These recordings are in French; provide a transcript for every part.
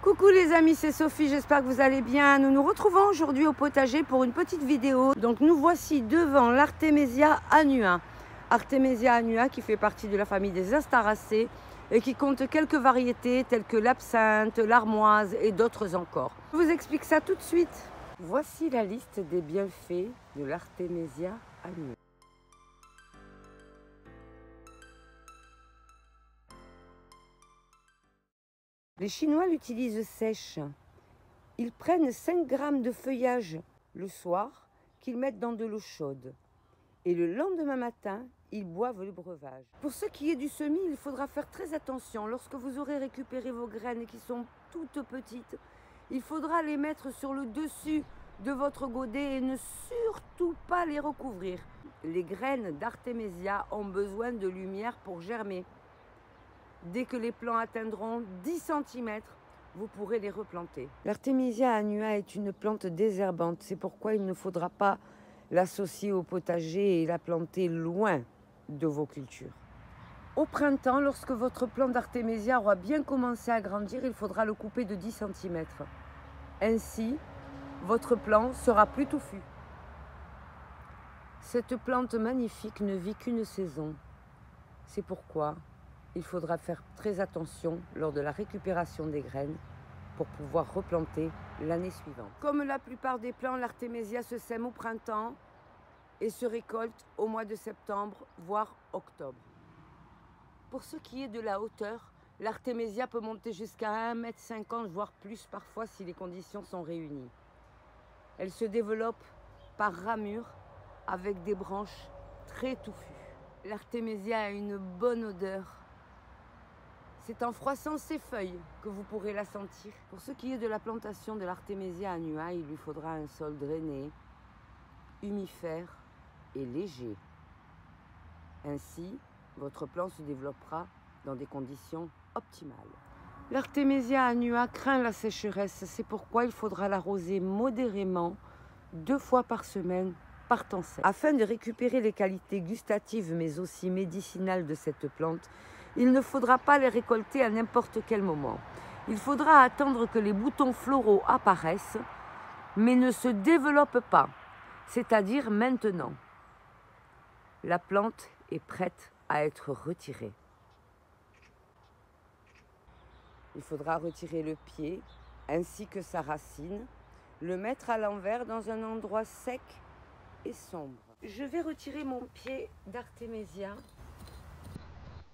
Coucou les amis, c'est Sophie, j'espère que vous allez bien. Nous nous retrouvons aujourd'hui au potager pour une petite vidéo. Donc nous voici devant l'Artémisia annua. Artémisia annua qui fait partie de la famille des Astaracées et qui compte quelques variétés telles que l'absinthe, l'armoise et d'autres encore. Je vous explique ça tout de suite. Voici la liste des bienfaits de l'Artémisia annua. Les Chinois l'utilisent sèche. Ils prennent 5 grammes de feuillage le soir qu'ils mettent dans de l'eau chaude. Et le lendemain matin, ils boivent le breuvage. Pour ce qui est du semis, il faudra faire très attention. Lorsque vous aurez récupéré vos graines qui sont toutes petites, il faudra les mettre sur le dessus de votre godet et ne surtout pas les recouvrir. Les graines d'Artémisia ont besoin de lumière pour germer. Dès que les plants atteindront 10 cm, vous pourrez les replanter. L'Artémisia annua est une plante désherbante. C'est pourquoi il ne faudra pas l'associer au potager et la planter loin de vos cultures. Au printemps, lorsque votre plant d'Artémisia aura bien commencé à grandir, il faudra le couper de 10 cm. Ainsi, votre plant sera plus touffu. Cette plante magnifique ne vit qu'une saison. C'est pourquoi il faudra faire très attention lors de la récupération des graines pour pouvoir replanter l'année suivante. Comme la plupart des plants, l'Artémisia se sème au printemps et se récolte au mois de septembre, voire octobre. Pour ce qui est de la hauteur, l'Artémisia peut monter jusqu'à 1,50 m, voire plus parfois si les conditions sont réunies. Elle se développe par ramures avec des branches très touffues. L'Artémisia a une bonne odeur. C'est en froissant ses feuilles que vous pourrez la sentir. Pour ce qui est de la plantation de l'Artémisia annua, il lui faudra un sol drainé, humifère et léger. Ainsi, votre plant se développera dans des conditions optimales. L'Artémisia annua craint la sécheresse, c'est pourquoi il faudra l'arroser modérément 2 fois par semaine par temps sec. Afin de récupérer les qualités gustatives mais aussi médicinales de cette plante, il ne faudra pas les récolter à n'importe quel moment. Il faudra attendre que les boutons floraux apparaissent, mais ne se développent pas, c'est-à-dire maintenant. La plante est prête à être retirée. Il faudra retirer le pied ainsi que sa racine, le mettre à l'envers dans un endroit sec et sombre. Je vais retirer mon pied d'Artémisia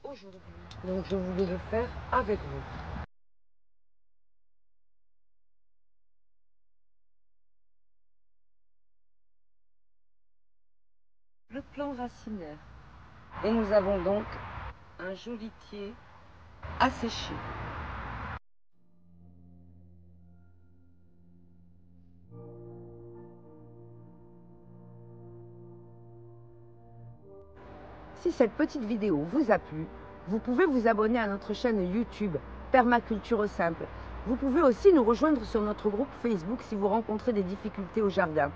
aujourd'hui. Donc je voulais le faire avec vous. Le plan racinaire. Et nous avons donc un joli pied asséché. Si cette petite vidéo vous a plu, vous pouvez vous abonner à notre chaîne YouTube Permaculture Simple. Vous pouvez aussi nous rejoindre sur notre groupe Facebook si vous rencontrez des difficultés au jardin.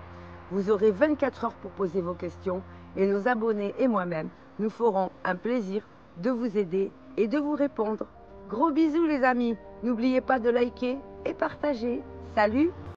Vous aurez 24 heures pour poser vos questions et nos abonnés et moi-même nous ferons un plaisir de vous aider et de vous répondre. Gros bisous les amis, n'oubliez pas de liker et partager. Salut!